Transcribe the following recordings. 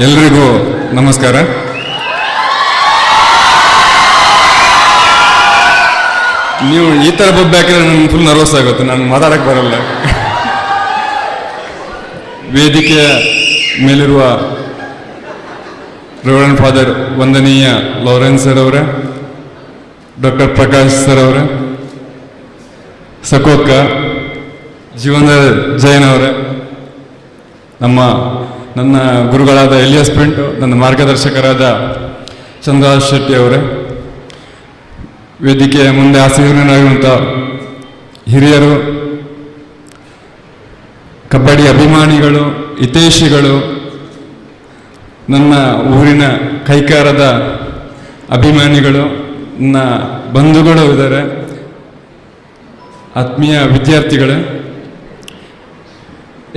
ಎಲ್ರಿಗೂ ನಮಸ್ಕಾರ. ನೀವು ಈ ಥರ ಬೊಬ್ಬೆ ಹಾಕಿದ್ರೆ ನನಗೆ ಫುಲ್ ನರ್ವಸ್ ಆಗುತ್ತೆ, ನಾನು ಮಾತಾಡಕ್ಕೆ ಬರಲ್ಲ. ವೇದಿಕೆಯ ಮೇಲಿರುವ ರೆವರೆಂಡ್ ಫಾದರ್ ವಂದನೀಯ ಲಾರೆನ್ಸ್ ಸರ್ ಅವರೇ, ಡಾಕ್ಟರ್ ಪ್ರಕಾಶ್ ಸರ್ ಅವರೇ, ಸಕೋಕ್ಕ, ಜೀವನ ಜೈನ್ ಅವರೇ, ನನ್ನ ಗುರುಗಳಾದ ಎಲಿಯಾಸ್ ಪಿಂಟು, ನನ್ನ ಮಾರ್ಗದರ್ಶಕರಾದ ಚಂದ್ರರಾಜ್ ಶೆಟ್ಟಿ ಅವರೇ, ವೇದಿಕೆಯ ಮುಂದೆ ಆಸೀನರಾಗಿರುವಂಥ ಹಿರಿಯರು, ಕಬಡ್ಡಿ ಅಭಿಮಾನಿಗಳು, ಹಿತೈಷಿಗಳು, ನನ್ನ ಊರಿನ ಕೈಕಾರದ ಅಭಿಮಾನಿಗಳು, ನನ್ನ ಬಂಧುಗಳು ಇದ್ದಾರೆ, ಆತ್ಮೀಯ ವಿದ್ಯಾರ್ಥಿಗಳೇ,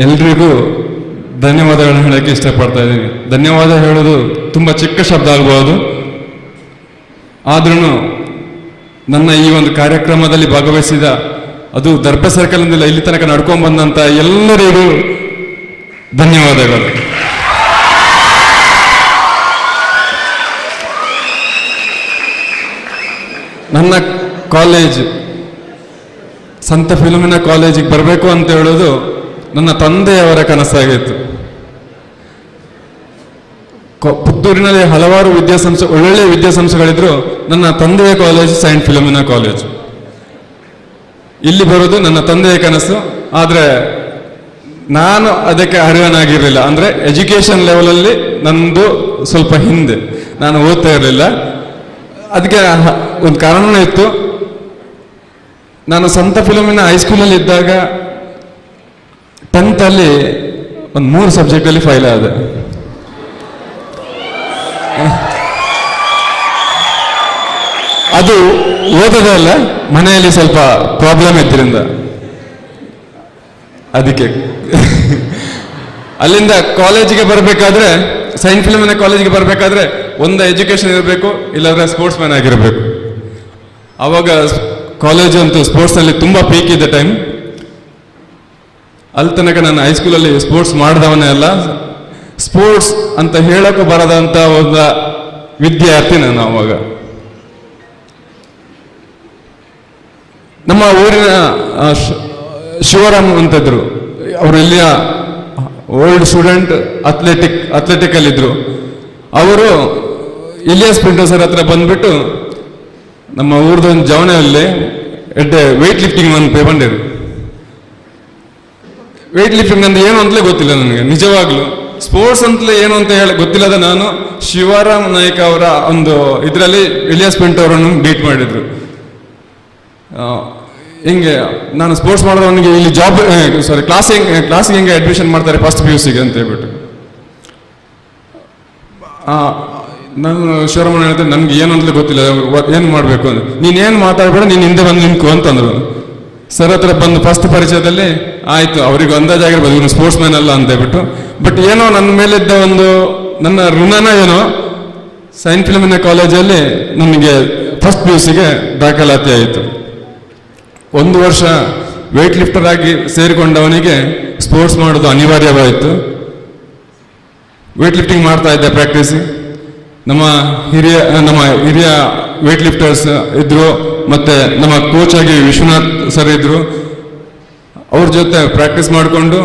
ಎಲ್ರಿಗೂ ಧನ್ಯವಾದಗಳನ್ನು ಹೇಳೋಕ್ಕೆ ಇಷ್ಟಪಡ್ತಾ ಇದ್ದೀನಿ. ಧನ್ಯವಾದ ಹೇಳೋದು ತುಂಬ ಚಿಕ್ಕ ಶಬ್ದ ಆಗ್ಬೋದು, ಆದ್ರೂ ನನ್ನ ಈ ಒಂದು ಕಾರ್ಯಕ್ರಮದಲ್ಲಿ ಭಾಗವಹಿಸಿದ, ಅದು ದರ್ಪ ಸರ್ಕಲ್ನಿಂದ ಇಲ್ಲಿ ತನಕ ನಡ್ಕೊಂಡು ಬಂದಂಥ ಎಲ್ಲರಿಗೂ ಧನ್ಯವಾದಗಳು. ನನ್ನ ಕಾಲೇಜ್ ಸಂತ ಫಿಲೋಮಿನಾ ಕಾಲೇಜಿಗೆ ಬರಬೇಕು ಅಂತ ಹೇಳೋದು ನನ್ನ ತಂದೆಯವರ ಕನಸಾಗಿತ್ತು. ಪುತ್ತೂರಿನಲ್ಲಿ ಹಲವಾರು ಒಳ್ಳೊಳ್ಳೆ ವಿದ್ಯಾಸಂಸ್ಥೆಗಳಿದ್ರು, ನನ್ನ ತಂದೆಯ ಕಾಲೇಜು ಸೈಂಟ್ ಫಿಲೋಮಿನಾ ಕಾಲೇಜು. ಇಲ್ಲಿ ಬರೋದು ನನ್ನ ತಂದೆಯ ಕನಸು, ಆದರೆ ನಾನು ಅದಕ್ಕೆ ಅರ್ಹನಾಗಿರಲಿಲ್ಲ. ಅಂದರೆ ಎಜುಕೇಷನ್ ಲೆವೆಲಲ್ಲಿ ನಂದು ಸ್ವಲ್ಪ ಹಿಂದೆ, ನಾನು ಓದ್ತಾ ಇರಲಿಲ್ಲ. ಅದಕ್ಕೆ ಒಂದು ಕಾರಣನೂ ಇತ್ತು. ನಾನು ಸಂತ ಫಿಲೋಮಿನಾ ಹೈಸ್ಕೂಲಲ್ಲಿ ಇದ್ದಾಗ 10th ಅಲ್ಲಿ ಒಂದು 3 ಸಬ್ಜೆಕ್ಟಲ್ಲಿ ಫೈಲ್ ಆದೆ. ಅದು ಓದೋದಲ್ಲ, ಮನೆಯಲ್ಲಿ ಸ್ವಲ್ಪ ಪ್ರಾಬ್ಲಮ್ ಇದ್ರಿಂದ. ಅದಕ್ಕೆ ಅಲ್ಲಿಂದ ಕಾಲೇಜಿಗೆ ಬರಬೇಕಾದ್ರೆ, ಸೈಂಟ್ ಫಿಲೋಮಿನಾ ಕಾಲೇಜಿಗೆ ಬರಬೇಕಾದ್ರೆ ಒಂದು ಎಜುಕೇಷನ್ ಇರಬೇಕು, ಇಲ್ಲಾಂದ್ರೆ ಸ್ಪೋರ್ಟ್ಸ್ ಮ್ಯಾನ್ ಆಗಿರಬೇಕು. ಆವಾಗ ಕಾಲೇಜು ಅಂತೂ ಸ್ಪೋರ್ಟ್ಸ್ನಲ್ಲಿ ತುಂಬ ಪೀಕ್ ಇದ್ದ ಟೈಮ್. ಅಲ್ಲಿ ತನಕ ನಾನು ಹೈಸ್ಕೂಲಲ್ಲಿ ಸ್ಪೋರ್ಟ್ಸ್ ಮಾಡಿದವನೇ ಅಲ್ಲ, ಸ್ಪೋರ್ಟ್ಸ್ ಅಂತ ಹೇಳೋಕೆ ಬರದಂಥ ಒಂದು ವಿದ್ಯಾರ್ಥಿ ನಾನು. ಅವಾಗ ನಮ್ಮ ಊರಿನ ಶಿವರಾಮ್ ಅಂತಿದ್ರು, ಅವರು ಇಲ್ಲಿಯ ಓಲ್ಡ್ ಸ್ಟೂಡೆಂಟ್ ಅಥ್ಲೆಟಿಕ್ ಅಲ್ಲಿದ್ರು. ಅವರು ಇಲಿಯಾಸ್ ಪಿಂಟೋ ಸರ್ ಹತ್ರ ಬಂದ್ಬಿಟ್ಟು ನಮ್ಮ ಊರ್ದೊಂದು ಜವನೆಯಲ್ಲಿ ವೆಯ್ಟ್ ಲಿಫ್ಟಿಂಗ್ ಒಂದು ಬಂದಿರು. ವೆಯ್ಟ್ ಲಿಫ್ಟಿಂಗ್ ಅಂದ್ರೆ ಏನು ಅಂತಲೇ ಗೊತ್ತಿಲ್ಲ ನನಗೆ, ನಿಜವಾಗ್ಲು ಸ್ಪೋರ್ಟ್ಸ್ ಅಂತಲೇ ಏನು ಅಂತ ಹೇಳಿ ಗೊತ್ತಿಲ್ಲದ ನಾನು ಶಿವರಾಮ್ ನಾಯ್ಕ ಅವರ ಒಂದು ಇದರಲ್ಲಿ ಇಲಿಯಾಸ್ ಪಿಂಟೋ ಅವರನ್ನು ಬೀಟ್ ಮಾಡಿದ್ರು. ಹಿಂಗೆ ನಾನು ಸ್ಪೋರ್ಟ್ಸ್ ಮಾಡೋದವನಿಗೆ ಇಲ್ಲಿ ಜಾಬ್ ಕ್ಲಾಸಿಗೆ ಹೆಂಗೆ ಅಡ್ಮಿಷನ್ ಮಾಡ್ತಾರೆ ಫಸ್ಟ್ PUC ಅಂತ ಹೇಳ್ಬಿಟ್ಟು, ನಾನು ಶಿವರಾಮಣ್ಣ ಹೇಳ್ತೇನೆ, ನಮ್ಗೆ ಏನು ಅಂತಲೇ ಗೊತ್ತಿಲ್ಲ, ಏನು ಮಾಡಬೇಕು ಅಂತ. ನೀನೇನು ಮಾತಾಡ್ಬೇಡ, ನೀನು ಹಿಂದೆ ಬಂದು ನಿಂತ್ಕೊ ಅಂತಂದ್ರು. ಸರ್ ಹತ್ರ ಬಂದು ಫಸ್ಟ್ ಪರಿಚಯದಲ್ಲಿ ಆಯಿತು, ಅವ್ರಿಗೆ ಅಂದಾಜಾಗಿರ್ಬೋದು ಇವನು ಸ್ಪೋರ್ಟ್ಸ್ ಮ್ಯಾನ್ ಅಲ್ಲ ಅಂತ ಹೇಳ್ಬಿಟ್ಟು. ಬಟ್ ಏನೋ ನನ್ನ ಮೇಲಿದ್ದ ಒಂದು ನನ್ನ ಋಣನ ಏನೋ, ಸೈಂಟ್ ಫಿಲೋಮಿನಾ ಕಾಲೇಜಲ್ಲಿ ನನಗೆ ಫಸ್ಟ್ PUCಗೆ ದಾಖಲಾತಿ ಆಯಿತು. 1 ವರ್ಷ ವೆಯ್ಟ್ ಲಿಫ್ಟರ್ ಆಗಿ ಸೇರಿಕೊಂಡವನಿಗೆ ಸ್ಪೋರ್ಟ್ಸ್ ಮಾಡೋದು ಅನಿವಾರ್ಯವಾಯಿತು. ವೆಯ್ಟ್ ಲಿಫ್ಟಿಂಗ್ ಮಾಡ್ತಾ ಇದ್ದೆ ಪ್ರಾಕ್ಟೀಸ್. ನಮ್ಮ ಹಿರಿಯ ವೆಯ್ಟ್ ಲಿಫ್ಟರ್ಸ್ ಇದ್ರು, ಮತ್ತೆ ನಮ್ಮ ಕೋಚ್ ಆಗಿ ವಿಶ್ವನಾಥ್ ಸರ್ ಇದ್ರು. ಅವ್ರ ಜೊತೆ ಪ್ರಾಕ್ಟೀಸ್ ಮಾಡಿಕೊಂಡು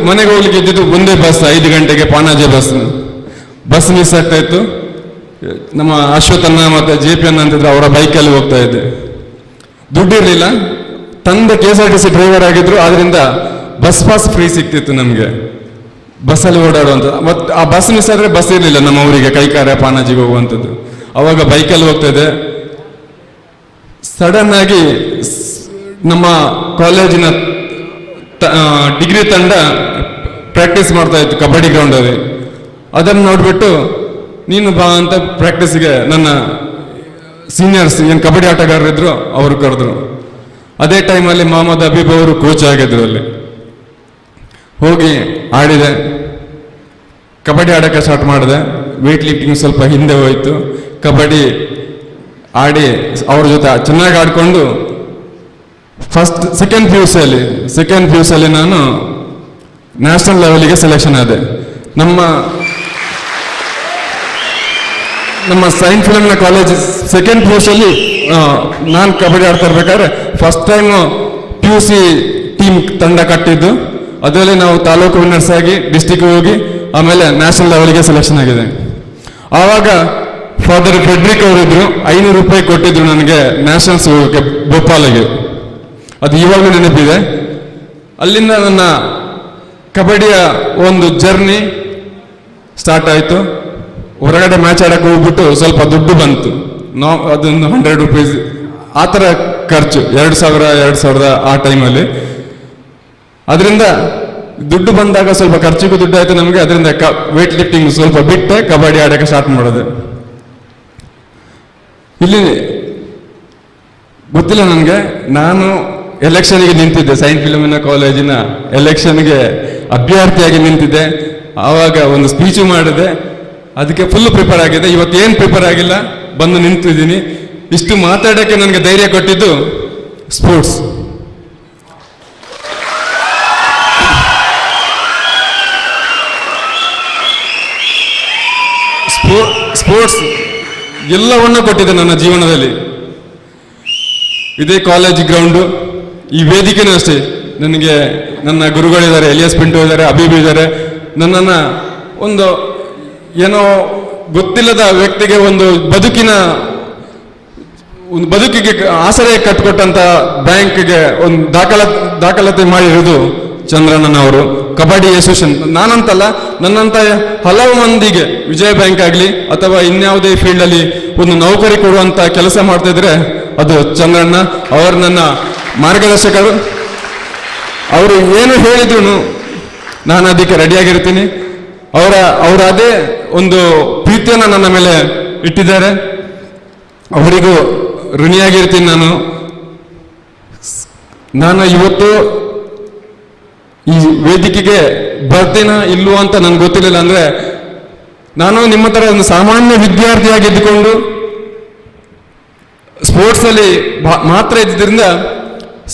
ಮನೆಗೆ ಹೋಗ್ಲಿಕ್ಕೆ ಇದ್ದಿದ್ದು ಒಂದೇ ಬಸ್, 5 ಗಂಟೆಗೆ ಪಾನಾಜೆ ಬಸ್ ಮಿಸ್ ಆಗ್ತಾ ಇತ್ತು. ನಮ್ಮ ಅಶ್ವಥನ್ನ ಮತ್ತೆ JP ಅನ್ನ ಅಂತಿದ್ರು, ಅವರ ಬೈಕಲ್ಲಿ ಹೋಗ್ತಾ ಇದ್ದೆ. ದುಡ್ಡಿರ್ಲಿಲ್ಲ, ತಂದೆ KSRTC ಡ್ರೈವರ್ ಆಗಿದ್ರು, ಆದ್ರಿಂದ ಬಸ್ ಪಾಸ್ ಫ್ರೀ ಸಿಕ್ತಿತ್ತು ನಮಗೆ ಬಸ್ಸಲ್ಲಿ ಓಡಾಡುವಂಥ. ಮತ್ತು ಆ ಬಸ್ ಮಿಸ್ ಆದರೆ ಬಸ್ ಇರಲಿಲ್ಲ ನಮ್ಮ ಊರಿಗೆ, ಕೈಕಾರೆ ಪಾನಾಜಿಗೆ ಹೋಗುವಂಥದ್ದು. ಅವಾಗ ಬೈಕಲ್ಲಿ ಹೋಗ್ತಾ ಇದೆ. ಸಡನ್ ಆಗಿ ನಮ್ಮ ಕಾಲೇಜಿನ ಡಿಗ್ರಿ ತಂಡ ಪ್ರಾಕ್ಟೀಸ್ ಮಾಡ್ತಾ ಇತ್ತು ಕಬಡ್ಡಿ ಗ್ರೌಂಡಲ್ಲಿ. ಅದನ್ನು ನೋಡ್ಬಿಟ್ಟು ನೀನು ಬಾ ಅಂತ ಪ್ರಾಕ್ಟೀಸಿಗೆ ನನ್ನ ಸೀನಿಯರ್ಸ್ ಏನು ಕಬಡ್ಡಿ ಆಟಗಾರರಿದ್ರು ಅವರು ಕರೆದ್ರು. ಅದೇ ಟೈಮಲ್ಲಿ ಮೊಹಮ್ಮದ್ ಹಬೀಬ್ ಅವರು ಕೋಚ್ ಆಗಿದ್ರು. ಅಲ್ಲಿ ಹೋಗಿ ಆಡಿದೆ, ಕಬಡ್ಡಿ ಆಡೋಕ್ಕೆ ಸ್ಟಾರ್ಟ್ ಮಾಡಿದೆ. ವೆಯ್ಟ್ ಲಿಫ್ಟಿಂಗ್ ಸ್ವಲ್ಪ ಹಿಂದೆ ಹೋಯಿತು. ಕಬಡ್ಡಿ ಆಡಿ ಅವ್ರ ಜೊತೆ ಚೆನ್ನಾಗಿ ಆಡಿಕೊಂಡು ಸೆಕೆಂಡ್ PUCಯಲ್ಲಿ ನಾನು ನ್ಯಾಷನಲ್ ಲೆವೆಲ್ಗೆ ಸೆಲೆಕ್ಷನ್ ಆದೆ. ನಮ್ಮ ನಮ್ಮ ಸೈನ್ಸ್ ಫಿಲಮ್ನ ಕಾಲೇಜ್ ಸೆಕೆಂಡ್ ಪ್ಲೇಸಲ್ಲಿ ನಾನು ಕಬಡ್ಡಿ ಆಡ್ತಾ ಇರ್ಬೇಕಾದ್ರೆ ಫಸ್ಟ್ ಟೈಮ್ PUC ಟೀಮ್ ತಂಡ ಕಟ್ಟಿದ್ದು. ಅದರಲ್ಲಿ ನಾವು ತಾಲೂಕು ವಿನ್ನರ್ಸ್ ಆಗಿ ಡಿಸ್ಟಿಕ್ ಹೋಗಿ ಆಮೇಲೆ ನ್ಯಾಷನಲ್ ಲೆವೆಲ್ಗೆ ಸೆಲೆಕ್ಷನ್ ಆಗಿದೆ. ಆವಾಗ ಫಾದರ್ ಫ್ರೆಡ್ರಿಕ್ ಅವರಿದ್ರು, 500 ರೂಪಾಯಿ ಕೊಟ್ಟಿದ್ರು ನನಗೆ ನ್ಯಾಷನಲ್ಸ್ ಹೋಗೋಕ್ಕೆ ಭೋಪಾಲಿಗೆ. ಅದು ಇವಾಗಲೂ ನೆನಪಿದೆ. ಅಲ್ಲಿಂದ ನನ್ನ ಕಬಡ್ಡಿಯ ಒಂದು ಜರ್ನಿ ಸ್ಟಾರ್ಟ್ ಆಯಿತು. ಹೊರಗಡೆ ಮ್ಯಾಚ್ ಆಡಕ್ಕೆ ಹೋಗ್ಬಿಟ್ಟು ಸ್ವಲ್ಪ ದುಡ್ಡು ಬಂತು. ಅದೊಂದು 100 ರೂಪೀಸ್ ಆ ಥರ ಖರ್ಚು, 2000 ಆ ಟೈಮಲ್ಲಿ. ಅದರಿಂದ ದುಡ್ಡು ಬಂದಾಗ ಸ್ವಲ್ಪ ಖರ್ಚಿಗೂ ದುಡ್ಡು ಆಯಿತು ನಮಗೆ. ಅದರಿಂದ ವೇಟ್ ಲಿಫ್ಟಿಂಗ್ ಸ್ವಲ್ಪ ಬಿಟ್ಟೆ ಕಬಡ್ಡಿ ಆಡೋಕ್ಕೆ ಸ್ಟಾರ್ಟ್ ಮಾಡೋದು. ಇಲ್ಲಿ ಗೊತ್ತಿಲ್ಲ ನನಗೆ, ನಾನು ಎಲೆಕ್ಷನ್ಗೆ ನಿಂತಿದ್ದೆ, ಸೈನ್ಸ್ ಫಿಲಮಿನ ಕಾಲೇಜಿನ ಎಲೆಕ್ಷನ್ಗೆ ಅಭ್ಯರ್ಥಿಯಾಗಿ ನಿಂತಿದ್ದೆ. ಆವಾಗ ಒಂದು ಸ್ಪೀಚು ಮಾಡಿದೆ, ಅದಕ್ಕೆ ಫುಲ್ ಪ್ರಿಪೇರ್ ಆಗಿದೆ. ಇವತ್ತು ಏನು ಪ್ರಿಪೇರ್ ಆಗಿಲ್ಲ, ಬಂದು ನಿಂತಿದ್ದೀನಿ. ಇಷ್ಟು ಮಾತಾಡೋಕ್ಕೆ ನನಗೆ ಧೈರ್ಯ ಕೊಟ್ಟಿದ್ದು ಸ್ಪೋರ್ಟ್ಸ್. ಸ್ಪೋರ್ಟ್ಸ್ ಎಲ್ಲವನ್ನೂ ಕೊಟ್ಟಿದೆ ನನ್ನ ಜೀವನದಲ್ಲಿ. ಇದೇ ಕಾಲೇಜ್ ಗ್ರೌಂಡು, ಈ ವೇದಿಕೆನೂ ಅಷ್ಟೇ. ನನಗೆ ನನ್ನ ಗುರುಗಳಿದ್ದಾರೆ, ಎಲಿಯಾಸ್ ಪಿಂಟು ಇದ್ದಾರೆ, ಅಬೀಬ್ ಇದ್ದಾರೆ. ನನ್ನನ್ನು ಒಂದು ಏನೋ ಗೊತ್ತಿಲ್ಲದ ವ್ಯಕ್ತಿಗೆ ಒಂದು ಬದುಕಿಗೆ ಆಸರೆ ಕಟ್ಟಿಕೊಟ್ಟಂತ ಬ್ಯಾಂಕ್ಗೆ ಒಂದು ದಾಖಲಾತಿ ಮಾಡಿರೋದು ಚಂದ್ರಣ್ಣನವರು. ಕಬಡ್ಡಿ ಅಸೋಸಿಯೇಷನ್ ನಾನಂತಲ್ಲ, ನನ್ನಂತ ಹಲವು ಮಂದಿಗೆ ವಿಜಯ ಬ್ಯಾಂಕ್ ಆಗಲಿ ಅಥವಾ ಇನ್ಯಾವುದೇ ಫೀಲ್ಡಲ್ಲಿ ಒಂದು ನೌಕರಿ ಕೊಡುವಂತ ಕೆಲಸ ಮಾಡ್ತಾ ಇದ್ರೆ ಅದು ಚಂದ್ರಣ್ಣ. ಅವರು ನನ್ನ ಮಾರ್ಗದರ್ಶಕರು. ಅವರು ಏನು ಹೇಳಿದ್ರು ನಾನು ಅದಕ್ಕೆ ರೆಡಿಯಾಗಿರ್ತೀನಿ. ಅವರ ಅದೇ ಒಂದು ಪ್ರೀತಿಯನ್ನು ನನ್ನ ಮೇಲೆ ಇಟ್ಟಿದ್ದಾರೆ. ಅವರಿಗೂ ಋಣಿಯಾಗಿರ್ತೀನಿ. ನಾನು ಇವತ್ತು ಈ ವೇದಿಕೆಗೆ ಬರ್ತೀನ ಇಲ್ವೋ ಅಂತ ನನ್ಗೆ ಗೊತ್ತಿರಲಿಲ್ಲ. ಅಂದ್ರೆ ನಾನು ನಿಮ್ಮ ತರ ಒಂದು ಸಾಮಾನ್ಯ ವಿದ್ಯಾರ್ಥಿಯಾಗಿದ್ದುಕೊಂಡು ಸ್ಪೋರ್ಟ್ಸ್ ಅಲ್ಲಿ ಮಾತ್ರ ಇದ್ದಿದ್ದರಿಂದ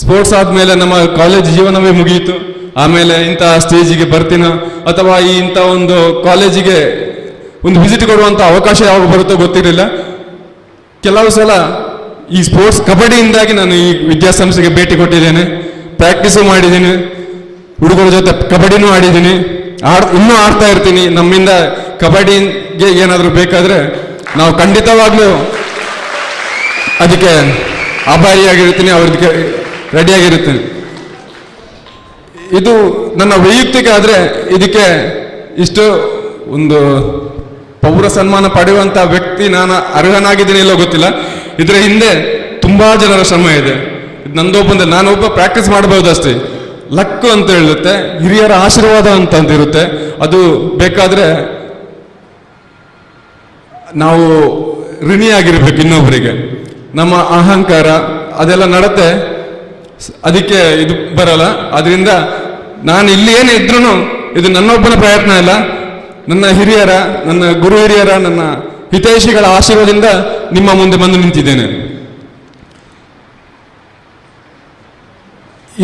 ಸ್ಪೋರ್ಟ್ಸ್ ಆದ್ಮೇಲೆ ನಮ್ಮ ಕಾಲೇಜ್ ಜೀವನವೇ ಮುಗಿಯಿತು. ಆಮೇಲೆ ಇಂಥ ಸ್ಟೇಜಿಗೆ ಬರ್ತೀನ ಅಥವಾ ಇಂಥ ಒಂದು ಕಾಲೇಜಿಗೆ ಒಂದು ವಿಸಿಟ್ ಕೊಡುವಂತ ಅವಕಾಶ ಯಾವಾಗ ಬರುತ್ತೋ ಗೊತ್ತಿರಲಿಲ್ಲ. ಕೆಲವು ಸಲ ಈ ಸ್ಪೋರ್ಟ್ಸ್ ಕಬಡ್ಡಿಯಿಂದಾಗಿ ನಾನು ಈ ವಿದ್ಯಾಸಂಸ್ಥೆಗೆ ಭೇಟಿ ಕೊಟ್ಟಿದ್ದೇನೆ, ಪ್ರಾಕ್ಟೀಸು ಮಾಡಿದ್ದೀನಿ, ಹುಡುಗರ ಜೊತೆ ಕಬಡ್ಡಿನೂ ಆಡಿದ್ದೀನಿ, ಇನ್ನೂ ಆಡ್ತಾ ಇರ್ತೀನಿ. ನಮ್ಮಿಂದ ಕಬಡ್ಡಿಗೆ ಏನಾದರೂ ಬೇಕಾದ್ರೆ ನಾವು ಖಂಡಿತವಾಗ್ಲೂ ಅದಕ್ಕೆ ಆಭಾರಿಯಾಗಿರ್ತೀನಿ, ಅವ್ರಿಗೆ ರೆಡಿಯಾಗಿರ್ತೀನಿ. ಇದು ನನ್ನ ವೈಯಕ್ತಿಕ ಆದ್ರೆ ಇದಕ್ಕೆ ಇಷ್ಟು ಒಂದು ಪೌರ ಸನ್ಮಾನ ಪಡೆಯುವಂತ ವ್ಯಕ್ತಿ ನಾನು ಅರ್ಹನಾಗಿದ್ದೀನಿ ಇಲ್ಲೋ ಗೊತ್ತಿಲ್ಲ. ಇದರ ಹಿಂದೆ ತುಂಬಾ ಜನರ ಶ್ರಮ ಇದೆ. ನಂದೊಬ್ಬಂದ ನಾನೊಬ್ಬ ಪ್ರಾಕ್ಟೀಸ್ ಮಾಡಬಹುದು ಅಷ್ಟೇ. ಲಕ್ಕು ಅಂತ ಹೇಳುತ್ತೆ, ಹಿರಿಯರ ಆಶೀರ್ವಾದ ಅಂತಂದಿರುತ್ತೆ. ಅದು ಬೇಕಾದ್ರೆ ನಾವು ಋಣಿಯಾಗಿರ್ಬೇಕು ಇನ್ನೊಬ್ಬರಿಗೆ. ನಮ್ಮ ಅಹಂಕಾರ ಅದೆಲ್ಲ ನಡತೆ, ಅದಕ್ಕೆ ಇದು ಬರಲ್ಲ. ಅದರಿಂದ ನಾನು ಇಲ್ಲಿ ಏನೇ ಇದ್ರೂ ಇದು ನನ್ನೊಬ್ಬನ ಪ್ರಯತ್ನ ಇಲ್ಲ, ನನ್ನ ಹಿರಿಯರ, ನನ್ನ ಗುರು ಹಿರಿಯರ, ನನ್ನ ಹಿತೈಷಿಗಳ ಆಶೀರ್ವಾದದಿಂದ ನಿಮ್ಮ ಮುಂದೆ ಬಂದು ನಿಂತಿದ್ದೇನೆ.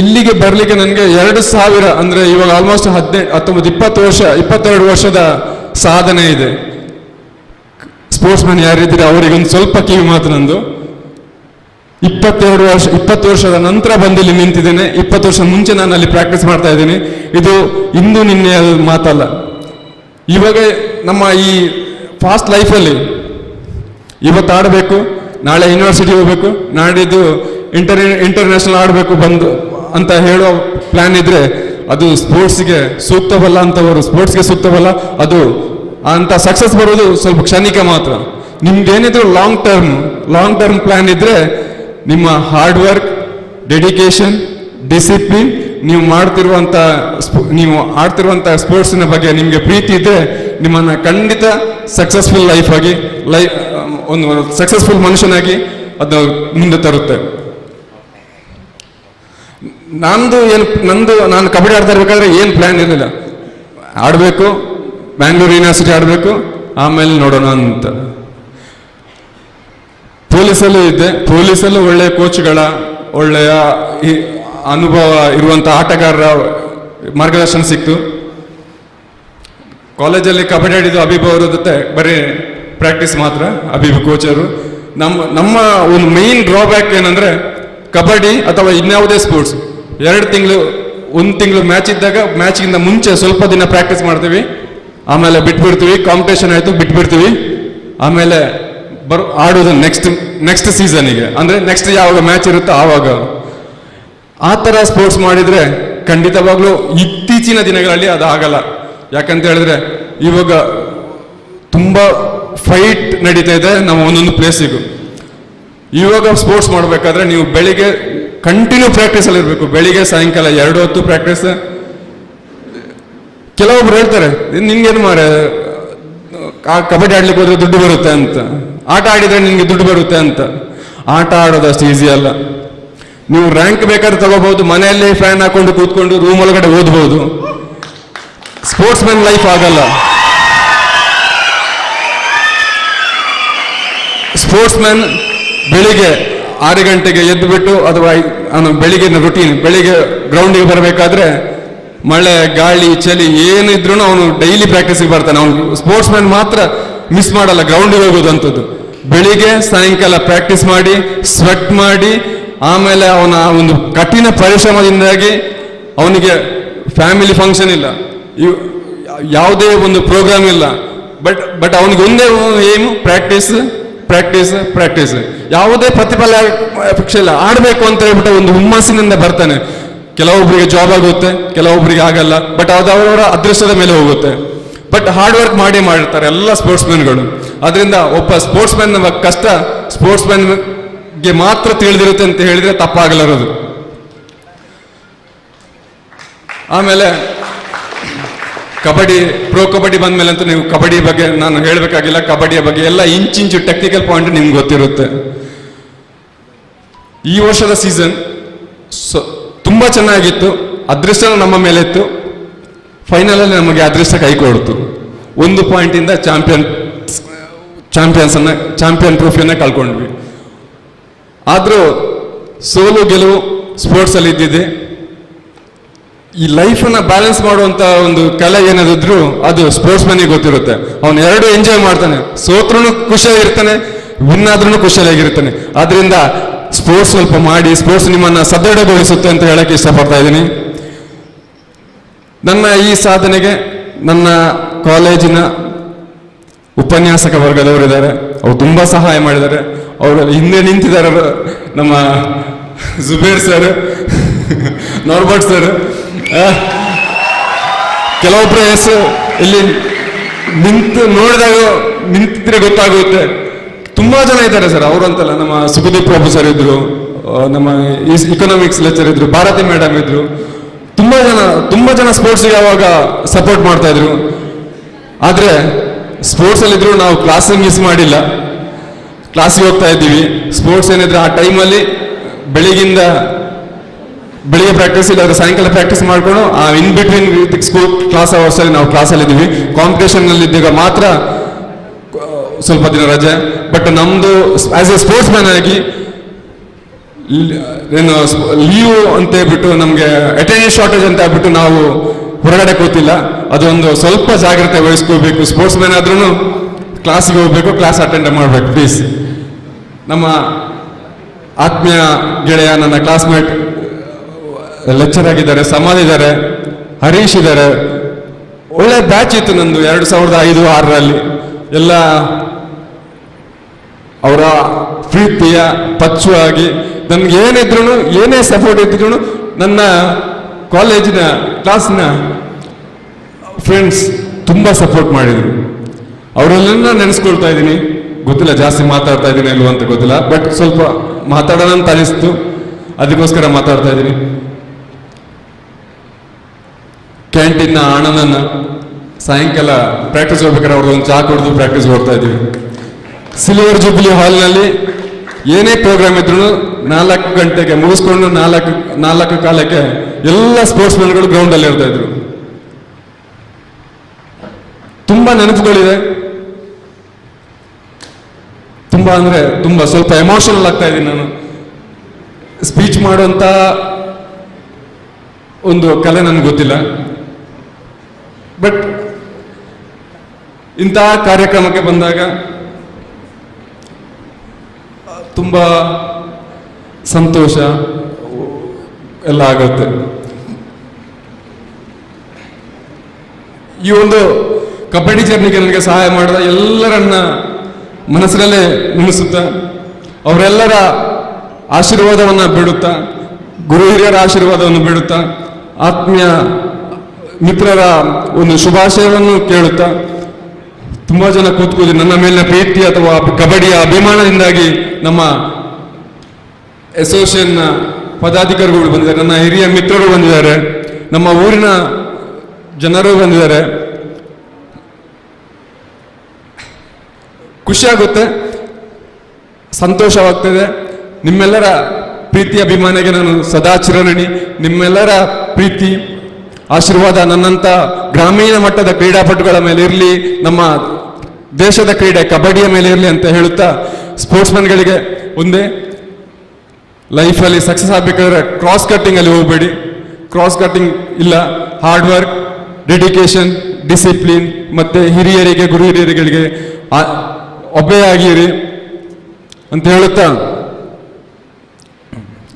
ಇಲ್ಲಿಗೆ ಬರಲಿಕ್ಕೆ ನನಗೆ 2000 ಅಂದ್ರೆ ಇವಾಗ ಆಲ್ಮೋಸ್ಟ್ 22 ವರ್ಷದ ಸಾಧನೆ ಇದೆ. ಸ್ಪೋರ್ಟ್ಸ್ ಮ್ಯಾನ್ ಯಾರಿದ್ರೆ ಅವರಿಗೊಂದು ಸ್ವಲ್ಪ ಕಿವಿ ಮಾತು ನಂದು. 20 ವರ್ಷದ ನಂತರ ಬಂದಿಲ್ಲಿ ನಿಂತಿದ್ದೇನೆ. 20 ವರ್ಷ ಮುಂಚೆ ನಾನು ಅಲ್ಲಿ ಪ್ರಾಕ್ಟೀಸ್ ಮಾಡ್ತಾ ಇದ್ದೀನಿ. ಇದು ಇಂದು ನಿನ್ನೆ ಮಾತಲ್ಲ. ಇವಾಗ ನಮ್ಮ ಈ ಫಾಸ್ಟ್ ಲೈಫಲ್ಲಿ ಇವತ್ತು ಆಡಬೇಕು, ನಾಳೆ ಯೂನಿವರ್ಸಿಟಿ ಹೋಗ್ಬೇಕು, ನಾಡಿದ್ದು ಇಂಟರ್ನ್ಯಾಷನಲ್ ಆಡಬೇಕು ಬಂದು ಅಂತ ಹೇಳೋ ಪ್ಲಾನ್ ಇದ್ರೆ ಅದು ಸ್ಪೋರ್ಟ್ಸ್ಗೆ ಸೂಕ್ತವಲ್ಲ. ಅಂತವರು ಸ್ಪೋರ್ಟ್ಸ್ಗೆ ಸೂಕ್ತವಲ್ಲ. ಅದು ಅಂತ ಸಕ್ಸಸ್ ಬರೋದು ಸ್ವಲ್ಪ ಕ್ಷಣಿಕ ಮಾತ್ರ. ನಿಮ್ಗೇನಿದ್ರು ಲಾಂಗ್ ಟರ್ಮ್ ಪ್ಲಾನ್ ಇದ್ರೆ ನಿಮ್ಮ ಹಾರ್ಡ್ ವರ್ಕ್, ಡೆಡಿಕೇಶನ್, ಡಿಸಿಪ್ಲಿನ್, ನೀವು ಆಡ್ತಿರುವಂತ ಸ್ಪೋರ್ಟ್ಸಿನ ಬಗ್ಗೆ ನಿಮಗೆ ಪ್ರೀತಿ ಇದ್ರೆ ನಿಮ್ಮನ್ನ ಖಂಡಿತ ಸಕ್ಸಸ್ಫುಲ್ ಲೈಫ್ ಆಗಿ ಒಂದು ಸಕ್ಸಸ್ಫುಲ್ ಮನುಷ್ಯನಾಗಿ ಅದು ಮುಂದೆ ತರುತ್ತೆ. ನಾನು ಕಬಡ್ಡಿ ಆಡ್ತಾ ಇರ್ಬೇಕಾದ್ರೆ ಏನು ಪ್ಲಾನ್ ಇರಲಿಲ್ಲ. ಆಡಬೇಕು, ಬ್ಯಾಂಗ್ಳೂರು ಯೂನಿವರ್ಸಿಟಿ ಆಡಬೇಕು, ಆಮೇಲೆ ನೋಡೋಣ ಅಂತ. ಪೊಲೀಸಲ್ಲೂ ಇದ್ದೆ. ಪೊಲೀಸಲ್ಲೂ ಒಳ್ಳೆಯ ಕೋಚ್ಗಳ, ಒಳ್ಳೆಯ ಅನುಭವ ಇರುವಂಥ ಆಟಗಾರರ ಮಾರ್ಗದರ್ಶನ ಸಿಕ್ತು. ಕಾಲೇಜಲ್ಲಿ ಕಬಡ್ಡಿ ಆಡಿದ್ದು ಅಭಿಭವ ಅವರ ಜೊತೆ ಬರೀ ಪ್ರಾಕ್ಟೀಸ್ ಮಾತ್ರ ಅಭಿಬಿ ಕೋಚರು. ನಮ್ಮ ಒಂದು ಮೈನ್ ಡ್ರಾಬ್ಯಾಕ್ ಏನಂದ್ರೆ ಕಬಡ್ಡಿ ಅಥವಾ ಇನ್ಯಾವುದೇ ಸ್ಪೋರ್ಟ್ಸ್ 1 ತಿಂಗಳು ಮ್ಯಾಚ್ ಇದ್ದಾಗ ಮ್ಯಾಚ್ಗಿಂತ ಮುಂಚೆ ಸ್ವಲ್ಪ ದಿನ ಪ್ರಾಕ್ಟೀಸ್ ಮಾಡ್ತೀವಿ, ಆಮೇಲೆ ಬಿಟ್ಬಿಡ್ತೀವಿ. ಕಾಂಪಿಟೇಷನ್ ಆಯಿತು ಬಿಟ್ಬಿಡ್ತೀವಿ, ಆಮೇಲೆ ಆಡೋದು ನೆಕ್ಸ್ಟ್ ಸೀಸನಿಗೆ, ಅಂದರೆ ನೆಕ್ಸ್ಟ್ ಯಾವಾಗ ಮ್ಯಾಚ್ ಇರುತ್ತೋ ಆವಾಗ. ಆ ಥರ ಸ್ಪೋರ್ಟ್ಸ್ ಮಾಡಿದರೆ ಖಂಡಿತವಾಗ್ಲೂ ಇತ್ತೀಚಿನ ದಿನಗಳಲ್ಲಿ ಅದು ಆಗಲ್ಲ. ಯಾಕಂತ ಹೇಳಿದ್ರೆ ಇವಾಗ ತುಂಬ ಫೈಟ್ ನಡೀತಾ ಇದೆ ನಮ್ಮ ಒಂದೊಂದು ಪ್ಲೇಸಿಗೂ. ಇವಾಗ ಸ್ಪೋರ್ಟ್ಸ್ ಮಾಡಬೇಕಾದ್ರೆ ನೀವು ಬೆಳಿಗ್ಗೆ ಕಂಟಿನ್ಯೂ ಪ್ರಾಕ್ಟೀಸಲ್ಲಿ ಇರಬೇಕು, ಬೆಳಿಗ್ಗೆ ಸಾಯಂಕಾಲ 2 ಹೊತ್ತು ಪ್ರಾಕ್ಟೀಸ್. ಕೆಲವೊಬ್ರು ಹೇಳ್ತಾರೆ ನಿನ್ಗೇನು ಮಾರೆ ಕಬಡ್ಡಿ ಆಡ್ಲಿಕ್ಕೆ ಹೋದ್ರೆ ದುಡ್ಡು ಬರುತ್ತೆ ಅಂತ, ಆಟ ಆಡಿದ್ರೆ ನಿನ್ಗೆ ದುಡ್ಡು ಬರುತ್ತೆ ಅಂತ. ಆಟ ಆಡೋದಷ್ಟು ಈಸಿ ಅಲ್ಲ. ನೀವು ರ್ಯಾಂಕ್ ಬೇಕಾದ್ರೆ ತಗೋಬಹುದು, ಮನೆಯಲ್ಲಿ ಫ್ಯಾನ್ ಹಾಕೊಂಡು ಕೂತ್ಕೊಂಡು ರೂಮ್ ಒಳಗಡೆ ಓದ್ಬೋದು. ಸ್ಪೋರ್ಟ್ಸ್ ಮ್ಯಾನ್ ಲೈಫ್ ಆಗಲ್ಲ. ಸ್ಪೋರ್ಟ್ಸ್ ಮ್ಯಾನ್ ಬೆಳಿಗ್ಗೆ 6 ಗಂಟೆಗೆ ಎದ್ದು ಬಿಟ್ಟು ಅಥವಾ ಬೆಳಿಗ್ಗೆ ರುಟೀನ್, ಬೆಳಿಗ್ಗೆ ಗ್ರೌಂಡಿಗೆ ಬರಬೇಕಾದ್ರೆ ಮಳೆ ಗಾಳಿ ಚಳಿ ಏನಿದ್ರು ಅವನು ಡೈಲಿ ಪ್ರಾಕ್ಟೀಸಿಗೆ ಬರ್ತಾನೆ. ಅವನು ಸ್ಪೋರ್ಟ್ಸ್ ಮ್ಯಾನ್ ಮಾತ್ರ ಮಿಸ್ ಮಾಡಲ್ಲ ಗ್ರೌಂಡಿಗೆ ಹೋಗೋದು ಅಂಥದ್ದು. ಬೆಳಿಗ್ಗೆ ಸಾಯಂಕಾಲ ಪ್ರಾಕ್ಟೀಸ್ ಮಾಡಿ ಸ್ವೆಟ್ ಮಾಡಿ ಆಮೇಲೆ ಅವನ ಒಂದು ಕಠಿಣ ಪರಿಶ್ರಮದಿಂದಾಗಿ ಅವನಿಗೆ ಫ್ಯಾಮಿಲಿ ಫಂಕ್ಷನ್ ಇಲ್ಲ, ಯಾವುದೇ ಒಂದು ಪ್ರೋಗ್ರಾಮ್ ಇಲ್ಲ. ಬಟ್ ಅವನಿಗೆ ಒಂದೇ ಏಮು ಪ್ರಾಕ್ಟೀಸ್ ಪ್ರಾಕ್ಟೀಸ್ ಪ್ರಾಕ್ಟೀಸ್. ಯಾವುದೇ ಪ್ರತಿಫಲ ಅಪೇಕ್ಷೆ ಇಲ್ಲ, ಆಡಬೇಕು ಅಂತ ಹೇಳ್ಬಿಟ್ಟು ಒಂದು ಹುಮ್ಮಸ್ಸಿನಿಂದ ಬರ್ತಾನೆ. ಕೆಲವೊಬ್ಬರಿಗೆ ಜಾಬ್ ಆಗುತ್ತೆ, ಕೆಲವೊಬ್ಬರಿಗೆ ಆಗಲ್ಲ, ಬಟ್ ಅದು ಅವರವರ ಅದೃಷ್ಟದ ಮೇಲೆ ಹೋಗುತ್ತೆ. ಬಟ್ ಹಾರ್ಡ್ ವರ್ಕ್ ಮಾಡಿರ್ತಾರೆ ಎಲ್ಲ ಸ್ಪೋರ್ಟ್ಸ್ ಮ್ಯಾನ್ಗಳು. ಅದರಿಂದ ಒಬ್ಬ ಸ್ಪೋರ್ಟ್ಸ್ ಮ್ಯಾನ್ ಕಷ್ಟ ಸ್ಪೋರ್ಟ್ಸ್ ಮ್ಯಾನ್ಗೆ ಮಾತ್ರ ತಿಳಿದಿರುತ್ತೆ ಅಂತ ಹೇಳಿದ್ರೆ ತಪ್ಪಾಗಲಾರದು. ಆಮೇಲೆ ಕಬಡ್ಡಿ, ಪ್ರೋ ಕಬಡ್ಡಿ ಬಂದ ಮೇಲೆ ಅಂತೂ ನೀವು ಕಬಡ್ಡಿ ಬಗ್ಗೆ ನಾನು ಹೇಳಬೇಕಾಗಿಲ್ಲ. ಕಬಡ್ಡಿಯ ಬಗ್ಗೆ ಎಲ್ಲ ಇಂಚಿಂಚು ಟೆಕ್ನಿಕಲ್ ಪಾಯಿಂಟ್ ನಿಮ್ಗೆ ಗೊತ್ತಿರುತ್ತೆ. ಈ ವರ್ಷದ ಸೀಸನ್ ತುಂಬಾ ಚೆನ್ನಾಗಿತ್ತು, ಅದೃಷ್ಟ ನಮ್ಮ ಮೇಲೆ ಇತ್ತು. ಫೈನಲ್ ಅಲ್ಲಿ ನಮಗೆ ಅದೃಷ್ಟ ಕೈ ಕೊಡ್ತು. 1 ಪಾಯಿಂಟಿಂದ ಚಾಂಪಿಯನ್ ಟ್ರೋಫಿಯನ್ನ ಕಳ್ಕೊಂಡ್ವಿ. ಆದರೂ ಸೋಲು ಗೆಲುವು ಸ್ಪೋರ್ಟ್ಸ್ ಅಲ್ಲಿ ಇದ್ದಿದೆ. ಈ ಲೈಫನ್ನ ಬ್ಯಾಲೆನ್ಸ್ ಮಾಡುವಂತ ಒಂದು ಕಲೆ ಏನಾದ್ರು ಅದು ಸ್ಪೋರ್ಟ್ಸ್ ಮ್ಯಾನಿಗೆ ಗೊತ್ತಿರುತ್ತೆ. ಅವನು 2 ಎಂಜಾಯ್ ಮಾಡ್ತಾನೆ, ಸೋತ್ರೂ ಖುಷಿಯಾಗಿರ್ತಾನೆ, ವಿನ್ ಆದ್ರೂ ಖುಷಿಯಾಗಿರ್ತಾನೆ. ಆದ್ರಿಂದ ಸ್ಪೋರ್ಟ್ಸ್ ಸ್ವಲ್ಪ ಮಾಡಿ, ಸ್ಪೋರ್ಟ್ಸ್ ನಿಮ್ಮನ್ನ ಸದೃಢಗೊಳಿಸುತ್ತೆ ಅಂತ ಹೇಳಕ್ಕೆ ಇಷ್ಟಪಡ್ತಾ ಇದ್ದೀನಿ. ನನ್ನ ಈ ಸಾಧನೆಗೆ ನನ್ನ ಕಾಲೇಜಿನ ಉಪನ್ಯಾಸಕ ವರ್ಗದವರಿದ್ದಾರೆ, ಅವರು ತುಂಬಾ ಸಹಾಯ ಮಾಡಿದ್ದಾರೆ. ಅವರು ಹಿಂದೆ ನಿಂತಿದ್ದಾರೆ, ನಮ್ಮ ಜುಬೇರ್ ಸರ್, ನಾರ್ಬರ್ಟ್ ಸರ್, ಕೆಲವೊಬ್ಬರ ಹೆಸರು ಇಲ್ಲಿ ನಿಂತಿದ್ರೆ ಗೊತ್ತಾಗುತ್ತೆ. ತುಂಬಾ ಜನ ಇದ್ದಾರೆ ಸರ್, ಅವರಂತಲ್ಲ. ನಮ್ಮ ಸುಖದೀಪ್ ಪ್ರಭು ಸರ್ ಇದ್ರು, ನಮ್ಮ ಇಕನಾಮಿಕ್ಸ್ ಲೆಕ್ಚರ್ ಇದ್ರು, ಭಾರತಿ ಮೇಡಮ್ ಇದ್ರು. ತುಂಬಾ ಜನ ಸ್ಪೋರ್ಟ್ಸ್ಗೆ ಅವಾಗ ಸಪೋರ್ಟ್ ಮಾಡ್ತಾ ಇದ್ರು. ಆದ್ರೆ ಸ್ಪೋರ್ಟ್ಸ್ ಅಲ್ಲಿ ಇದ್ರು ನಾವು ಕ್ಲಾಸ್ ಮಿಸ್ ಮಾಡಿಲ್ಲ, ಕ್ಲಾಸಿಗೆ ಹೋಗ್ತಾ ಇದ್ದೀವಿ. ಸ್ಪೋರ್ಟ್ಸ್ ಏನಿದ್ರೆ ಆ ಟೈಮಲ್ಲಿ ಬೆಳಿಗ್ಗೆ ಪ್ರಾಕ್ಟೀಸ್ ಇಲ್ಲ, ಸಾಯಂಕಾಲ ಪ್ರಾಕ್ಟೀಸ್ ಮಾಡ್ಕೊಂಡು ಆ in between school class hours ಅಲ್ಲಿ ನಾವು ಕ್ಲಾಸಲ್ಲಿ ಇದ್ದೀವಿ. ಕಾಂಪಿಟೇಷನ್ ನಲ್ಲಿ ಇದ್ದಾಗ ಮಾತ್ರ ಸ್ವಲ್ಪ ದಿನ ರಜೆ. ಬಟ್ ನಮ್ದು ಆಸ್ ಎ ಸ್ಪೋರ್ಟ್ಸ್ ಮ್ಯಾನ್ ಆಗಿ ಏನು ಲೀವ್ ಅಂತ ಹೇಳ್ಬಿಟ್ಟು ನಮ್ಗೆ ಅಟೆಂಡೆನ್ಸ್ ಶಾರ್ಟೇಜ್ ಅಂತ ಹೇಳ್ಬಿಟ್ಟು ನಾವು ಹೊರಗಡೆ ಕೂತಿಲ್ಲ. ಅದೊಂದು ಸ್ವಲ್ಪ ಜಾಗ್ರತೆ ವಹಿಸ್ಕೋಬೇಕು. ಸ್ಪೋರ್ಟ್ಸ್ ಮ್ಯಾನ್ ಆದ್ರೂ ಕ್ಲಾಸಿಗೆ ಹೋಗ್ಬೇಕು, ಕ್ಲಾಸ್ ಅಟೆಂಡ್ ಮಾಡ್ಬೇಕು ಪ್ಲೀಸ್. ನಮ್ಮ ಆತ್ಮೀಯ ಗೆಳೆಯ ನನ್ನ ಕ್ಲಾಸ್ಮೇಟ್ ಲೆಕ್ಚರ್ ಆಗಿದ್ದಾರೆ, ಸಮಾಧಿ ಇದ್ದಾರೆ, ಹರೀಶ್ ಇದ್ದಾರೆ. ಒಳ್ಳೆ ಬ್ಯಾಚ್ ಇತ್ತು ನಂದು 2005-6ರಲ್ಲಿ. ಎಲ್ಲ ಅವರ ಪ್ರೀತಿಯ ಪಚ್ಚುವಾಗಿ ನನ್ಗೆ ಏನಿದ್ರು, ಏನೇ ಸಪೋರ್ಟ್ ಇದ್ರು, ನನ್ನ ಕಾಲೇಜಿನ ಕ್ಲಾಸ್ನ ಫ್ರೆಂಡ್ಸ್ ತುಂಬಾ ಸಪೋರ್ಟ್ ಮಾಡಿದ್ರು. ಅವರೆಲ್ಲ ನೆನೆಸ್ಕೊಳ್ತಾ ಇದ್ದೀನಿ. ಗೊತ್ತಿಲ್ಲ ಜಾಸ್ತಿ ಮಾತಾಡ್ತಾ ಇದ್ದೀನಿ ಇಲ್ವ ಅಂತ ಗೊತ್ತಿಲ್ಲ, ಬಟ್ ಸ್ವಲ್ಪ ಮಾತಾಡೋಣ ಅಂತ ಅನಿಸ್ತು, ಅದಕ್ಕೋಸ್ಕರ ಮಾತಾಡ್ತಾ ಇದ್ದೀನಿ. ಕ್ಯಾಂಟೀನ್ನ ಆನಂದನ್ನ ಸಾಯಂಕಾಲ ಪ್ರಾಕ್ಟೀಸ್ ಹೋಗ್ಬೇಕಾದ್ರೆ ಅವ್ರದ್ದು ಒಂದು ಚಾ ಕುಡಿದು ಪ್ರಾಕ್ಟೀಸ್ ಹೋಗ್ತಾ ಇದ್ದೀವಿ. ಸಿಲ್ವರ್ ಜುಬ್ಲಿ ಹಾಲ್ನಲ್ಲಿ ಏನೇ ಪ್ರೋಗ್ರಾಮ್ ಇದ್ರು 4 ಗಂಟೆಗೆ ಮುಗಿಸ್ಕೊಂಡು 4 ಕಾಲಕ್ಕೆ ಎಲ್ಲ ಸ್ಪೋರ್ಟ್ಸ್ ಮ್ಯಾನ್ಗಳು ಗ್ರೌಂಡ್ ಅಲ್ಲಿ ಇರ್ತಾ ಇದ್ರು. ತುಂಬಾ ನೆನಪುಗಳಿದೆ. ತುಂಬಾ ಅಂದ್ರೆ ತುಂಬಾ ಸ್ವಲ್ಪ ಎಮೋಷನಲ್ ಆಗ್ತಾ ಇದ್ದೀನಿ ನಾನು. ಸ್ಪೀಚ್ ಮಾಡುವಂತ ಒಂದು ಕಲೆ ನನಗೆ ಗೊತ್ತಿಲ್ಲ, ಬಟ್ ಇಂತಹ ಕಾರ್ಯಕ್ರಮಕ್ಕೆ ಬಂದಾಗ ತುಂಬ ಸಂತೋಷ ಎಲ್ಲ ಆಗುತ್ತೆ. ಈ ಒಂದು ಕಬಡ್ಡಿ ಜರ್ನಿಗೆ ನನಗೆ ಸಹಾಯ ಮಾಡಿದ ಎಲ್ಲರನ್ನ ಮನಸ್ಸಿನಲ್ಲೇ ನೆನೆಸುತ್ತಾ ಅವರೆಲ್ಲರ ಆಶೀರ್ವಾದವನ್ನು ಬಿಡುತ್ತಾ, ಗುರು ಹಿರಿಯರ ಆಶೀರ್ವಾದವನ್ನು ಬಿಡುತ್ತಾ, ಆತ್ಮೀಯ ಮಿತ್ರರ ಒಂದು ಶುಭಾಶಯವನ್ನು ಕೇಳುತ್ತಾ, ತುಂಬ ಜನ ಕೂತ್ಕೊಂಡು ನನ್ನ ಮೇಲಿನ ಪ್ರೀತಿ ಅಥವಾ ಕಬಡ್ಡಿಯ ಅಭಿಮಾನದಿಂದಾಗಿ ನಮ್ಮ ಅಸೋಸಿಯೇಷನ್ನ ಪದಾಧಿಕಾರಿಗಳು ಬಂದಿದ್ದಾರೆ, ನನ್ನ ಹಿರಿಯ ಮಿತ್ರರು ಬಂದಿದ್ದಾರೆ, ನಮ್ಮ ಊರಿನ ಜನರು ಬಂದಿದ್ದಾರೆ. ಖುಷಿಯಾಗುತ್ತೆ, ಸಂತೋಷವಾಗ್ತದೆ. ನಿಮ್ಮೆಲ್ಲರ ಪ್ರೀತಿ ಅಭಿಮಾನಿಗೆ ನಾನು ಸದಾ ಚಿರಋಣಿ. ನಿಮ್ಮೆಲ್ಲರ ಪ್ರೀತಿ ಆಶೀರ್ವಾದ ನನ್ನಂಥ ಗ್ರಾಮೀಣ ಮಟ್ಟದ ಕ್ರೀಡಾಪಟುಗಳ ಮೇಲೆ ಇರಲಿ, ನಮ್ಮ ದೇಶದ ಕ್ರೀಡೆ ಕಬಡ್ಡಿಯ ಮೇಲೆ ಇರಲಿ ಅಂತ ಹೇಳುತ್ತಾ, ಸ್ಪೋರ್ಟ್ಸ್ಮನ್ಗಳಿಗೆ ಒಂದೇ, ಲೈಫಲ್ಲಿ ಸಕ್ಸಸ್ ಆಗಬೇಕಾದ್ರೆ ಕ್ರಾಸ್ ಕಟ್ಟಿಂಗಲ್ಲಿ ಹೋಗಬೇಡಿ. ಕ್ರಾಸ್ ಕಟ್ಟಿಂಗ್ ಇಲ್ಲ, ಹಾರ್ಡ್ ವರ್ಕ್, ಡೆಡಿಕೇಶನ್, ಡಿಸಿಪ್ಲಿನ್ ಮತ್ತು ಹಿರಿಯರಿಗೆ ಗುರು ಹಿರಿಯರಿಗೆ ಒಬ್ಬೇ ಆಗಿರಿ ಅಂತ ಹೇಳುತ್ತಾ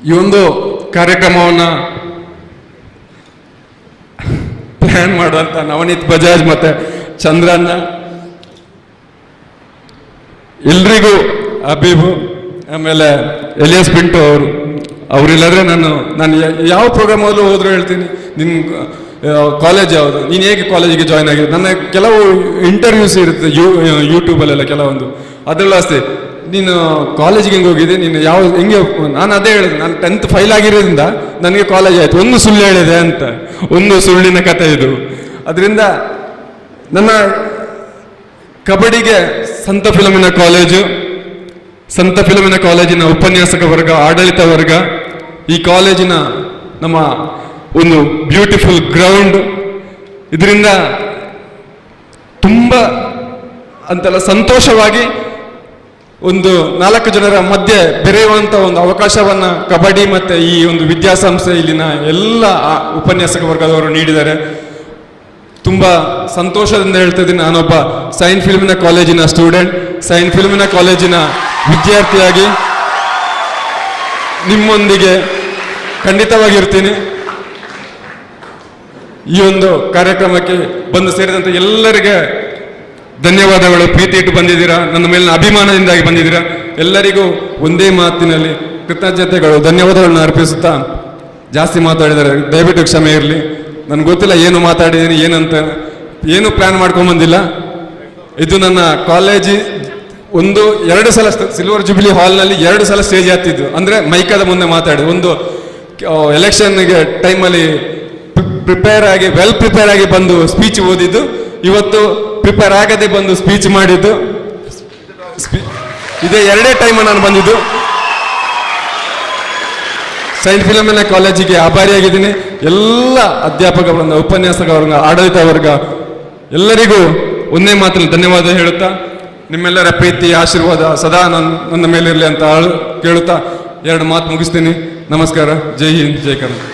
ಈ ಒಂದು ಕಾರ್ಯಕ್ರಮವನ್ನು ಪ್ಲ್ಯಾನ್ ಮಾಡುವಂಥ ನವನೀತ್ ಬಜಾಜ್ ಮತ್ತು ಚಂದ್ರನ್ನ, ಎಲ್ರಿಗೂ ಅಬೀಬು, ಆಮೇಲೆ ಎಲಿಯಸ್ ಪಿಂಟು ಅವರಿಲ್ಲದ್ರೆ ನಾನು ಯಾವ ಪ್ರೋಗ್ರಾಮಲ್ಲೂ ಹೋದ್ರೂ ಹೇಳ್ತೀನಿ, ನಿನ್ನ ಕಾಲೇಜ್ ಯಾವುದು, ನೀನು ಹೇಗೆ ಕಾಲೇಜಿಗೆ ಜಾಯ್ನ್ ಆಗಿದೆ, ನನ್ನ ಕೆಲವು ಇಂಟರ್ವ್ಯೂಸ್ ಇರುತ್ತೆ ಯೂಟ್ಯೂಬಲ್ಲೆಲ್ಲ ಕೆಲವೊಂದು, ಅದೆಲ್ಲ ಅಷ್ಟೇ, ನೀನು ಕಾಲೇಜಿಗೆ ಹೆಂಗೆ ಹೋಗಿದೆ, ನೀನು ಹೆಂಗೆ, ನಾನು ಅದೇ ಹೇಳಿದೆ, ನಾನು 10th ಫೈಲ್ ಆಗಿರೋದ್ರಿಂದ ನನಗೆ ಕಾಲೇಜ್ ಆಯಿತು, ಒಂದು ಸುಳ್ಳು ಹೇಳಿದೆ ಅಂತ, ಒಂದು ಸುಳ್ಳಿನ ಕಥೆ ಇದು. ಅದರಿಂದ ನನ್ನ ಕಬಡ್ಡಿಗೆ ಸಂತ ಫಿಲಮಿನ ಕಾಲೇಜಿನ ಉಪನ್ಯಾಸಕ ವರ್ಗ, ಆಡಳಿತ ವರ್ಗ, ಈ ಕಾಲೇಜಿನ ನಮ್ಮ ಒಂದು ಬ್ಯೂಟಿಫುಲ್ ಗ್ರೌಂಡ್, ಇದರಿಂದ ತುಂಬ ಅಂತೆಲ್ಲ ಸಂತೋಷವಾಗಿ ಒಂದು 4 ಜನರ ಮಧ್ಯೆ ಬೆರೆಯುವಂಥ ಒಂದು ಅವಕಾಶವನ್ನು ಕಬಡ್ಡಿ ಮತ್ತು ಈ ಒಂದು ವಿದ್ಯಾಸಂಸ್ಥೆ ಇಲ್ಲಿನ ಎಲ್ಲ ಉಪನ್ಯಾಸಕ ವರ್ಗದವರು ನೀಡಿದ್ದಾರೆ. ತುಂಬ ಸಂತೋಷದಿಂದ ಹೇಳ್ತಾ ಇದ್ದೀನಿ, ನಾನೊಬ್ಬ ಸೈನ್ ಫಿಲ್ಮಿನ ಕಾಲೇಜಿನ ಸ್ಟೂಡೆಂಟ್, ಸೈನ್ ಫಿಲ್ಮಿನ ಕಾಲೇಜಿನ ವಿದ್ಯಾರ್ಥಿಯಾಗಿ ನಿಮ್ಮೊಂದಿಗೆ ಖಂಡಿತವಾಗಿರ್ತೀನಿ. ಈ ಒಂದು ಕಾರ್ಯಕ್ರಮಕ್ಕೆ ಬಂದು ಸೇರಿದಂಥ ಎಲ್ಲರಿಗೆ ಧನ್ಯವಾದಗಳು. ಪ್ರೀತಿ ಇಟ್ಟು ಬಂದಿದ್ದೀರಾ, ನನ್ನ ಮೇಲಿನ ಅಭಿಮಾನದಿಂದಾಗಿ ಬಂದಿದ್ದೀರಾ. ಎಲ್ಲರಿಗೂ ಒಂದೇ ಮಾತಿನಲ್ಲಿ ಕೃತಜ್ಞತೆಗಳು, ಧನ್ಯವಾದಗಳನ್ನ ಅರ್ಪಿಸುತ್ತಾ ಜಾಸ್ತಿ ಮಾತಾಡಿದ್ದಾರೆ, ದಯವಿಟ್ಟು ಕ್ಷಮೆ ಇರಲಿ. ನನಗೆ ಗೊತ್ತಿಲ್ಲ ಏನು ಮಾತಾಡಿದ್ದೀನಿ ಏನಂತ, ಏನು ಪ್ಲ್ಯಾನ್ ಮಾಡ್ಕೊಂಬಂದಿಲ್ಲ. ಇದು ನನ್ನ ಕಾಲೇಜಿ 2 ಸಲ ಸಿಲ್ವರ್ ಜುಬಿಲಿ ಹಾಲ್ನಲ್ಲಿ 2 ಸಲ ಸ್ಟೇಜ್ ಹತ್ತಿದ್ದು, ಅಂದರೆ ಮೈಕದ ಮುಂದೆ ಮಾತಾಡಿ, ಒಂದು ಎಲೆಕ್ಷನ್ಗೆ ಟೈಮಲ್ಲಿ ವೆಲ್ ಪ್ರಿಪೇರ್ ಆಗಿ ಬಂದು ಸ್ಪೀಚ್ ಓದಿದ್ದು, ಇವತ್ತು ಪ್ರಿಪೇರ್ ಆಗದೆ ಬಂದು ಸ್ಪೀಚ್ ಮಾಡಿದ್ದು, ಇದೇ 2 ಟೈಮ್ ನಾನು ಬಂದಿದ್ದು. ಸೈನ್ ಫಿಲಮಿನ ಕಾಲೇಜಿಗೆ ಆಭಾರಿಯಾಗಿದ್ದೀನಿ. ಎಲ್ಲ ಅಧ್ಯಾಪಕ ವರ್ಗ, ಉಪನ್ಯಾಸಕ ವರ್ಗ, ಆಡಳಿತ ವರ್ಗ ಎಲ್ಲರಿಗೂ ಒಂದೇ ಮಾತಲ್ಲಿ ಧನ್ಯವಾದ ಹೇಳುತ್ತಾ, ನಿಮ್ಮೆಲ್ಲರ ಪ್ರೀತಿ ಆಶೀರ್ವಾದ ಸದಾ ನನ್ನ ಮೇಲಿರಲಿ ಅಂತ ಕೇಳುತ್ತಾ 2 ಮಾತು ಮುಗಿಸ್ತೀನಿ. ನಮಸ್ಕಾರ. ಜೈ ಹಿಂದ್, ಜೈ ಕರ್ನಾಟಕ.